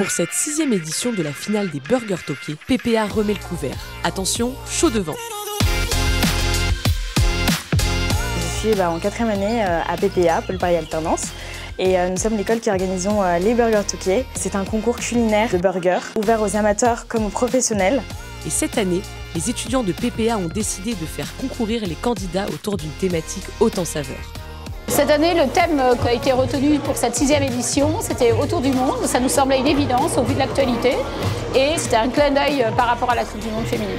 Pour cette 6e édition de la finale des Burgers Toqués, PPA remet le couvert. Attention, chaud devant. Je suis en 4e année à PPA, Pôle Paris Alternance. Et nous sommes l'école qui organisons les Burgers Toqués. C'est un concours culinaire de burgers, ouvert aux amateurs comme aux professionnels. Et cette année, les étudiants de PPA ont décidé de faire concourir les candidats autour d'une thématique haute en saveur. Cette année, le thème qui a été retenu pour cette 6e édition, c'était autour du monde. Ça nous semblait une évidence au vu de l'actualité. Et c'était un clin d'œil par rapport à la Coupe du monde féminine.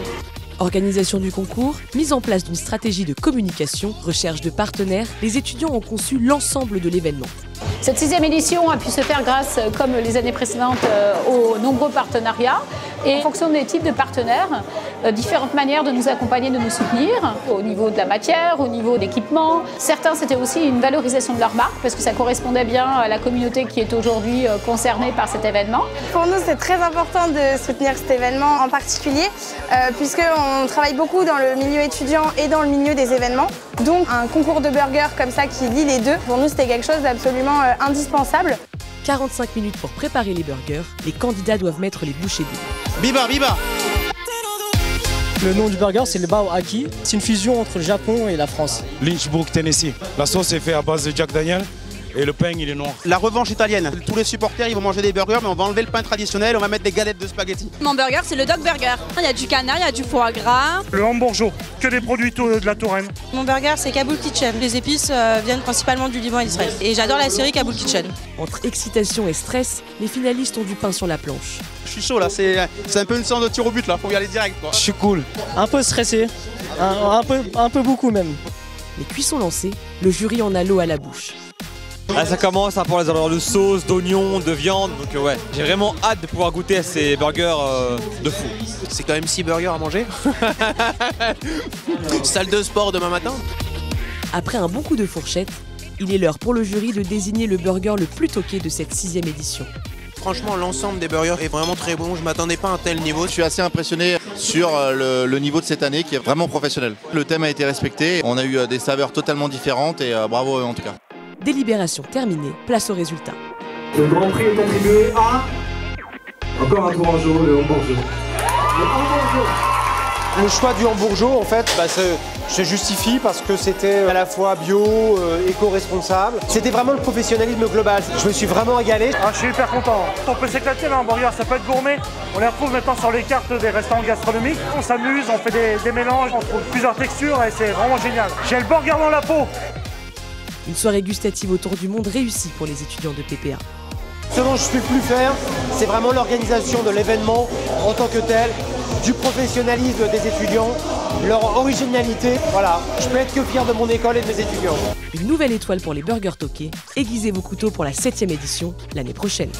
Organisation du concours, mise en place d'une stratégie de communication, recherche de partenaires, les étudiants ont conçu l'ensemble de l'événement. Cette 6e édition a pu se faire grâce, comme les années précédentes, aux nombreux partenariats. Et en fonction des types de partenaires, différentes manières de nous accompagner, de nous soutenir, au niveau de la matière, au niveau d'équipement. Certains, c'était aussi une valorisation de leur marque, parce que ça correspondait bien à la communauté qui est aujourd'hui concernée par cet événement. Pour nous, c'est très important de soutenir cet événement en particulier, puisqu'on travaille beaucoup dans le milieu étudiant et dans le milieu des événements. Donc un concours de burgers comme ça qui lie les deux, pour nous, c'était quelque chose d'absolument indispensable. 45 minutes pour préparer les burgers, les candidats doivent mettre les bouchées doubles. Biba, biba! Le nom du burger, c'est le Bao Aki. C'est une fusion entre le Japon et la France. Lynchburg, Tennessee. La sauce est faite à base de Jack Daniel et le pain, il est noir. La revanche italienne. Tous les supporters, ils vont manger des burgers, mais on va enlever le pain traditionnel, on va mettre des galettes de spaghettis. Mon burger, c'est le dog burger. Il y a du canard, il y a du foie gras. Le hambourgeot, que des produits de la Touraine. Mon burger, c'est Kaboul Kitchen. Les épices viennent principalement du Liban et d'Israël. Et j'adore la série Kaboul Kitchen. Entre excitation et stress, les finalistes ont du pain sur la planche. Je suis chaud là, c'est un peu une séance de tir au but là, faut y aller direct quoi. Je suis cool. Un peu stressé, un peu beaucoup même. Les cuissons lancées, le jury en a l'eau à la bouche. Ah, ça commence à parler de sauce, d'oignons, de viande, donc ouais, j'ai vraiment hâte de pouvoir goûter à ces burgers de fou. C'est quand même 6 burgers à manger. Salle de sport demain matin. Après un bon coup de fourchette, il est l'heure pour le jury de désigner le burger le plus toqué de cette 6e édition. Franchement, l'ensemble des burgers est vraiment très bon, je m'attendais pas à un tel niveau. Je suis assez impressionné sur le niveau de cette année qui est vraiment professionnel. Le thème a été respecté, on a eu des saveurs totalement différentes et bravo en tout cas. Délibération terminée, place au résultat. Le Grand Prix est attribué à... Encore un tourangeau, le hambourgeot. Le hambourgeot. Le choix du hambourgeot, en fait, se justifie parce que c'était à la fois bio, éco-responsable. C'était vraiment le professionnalisme global. Je me suis vraiment régalé. Ah, je suis hyper content. On peut s'éclater là, un burger, ça peut être gourmet. On les retrouve maintenant sur les cartes des restaurants gastronomiques. On s'amuse, on fait des mélanges, on trouve plusieurs textures et c'est vraiment génial. J'ai le burger dans la peau. Une soirée gustative autour du monde réussie pour les étudiants de PPA. Ce dont je ne peux plus faire, c'est vraiment l'organisation de l'événement en tant que tel, du professionnalisme des étudiants, leur originalité. Voilà, je peux être que fier de mon école et de mes étudiants. Une nouvelle étoile pour les Burgers Toqués. Aiguisez vos couteaux pour la 7e édition l'année prochaine.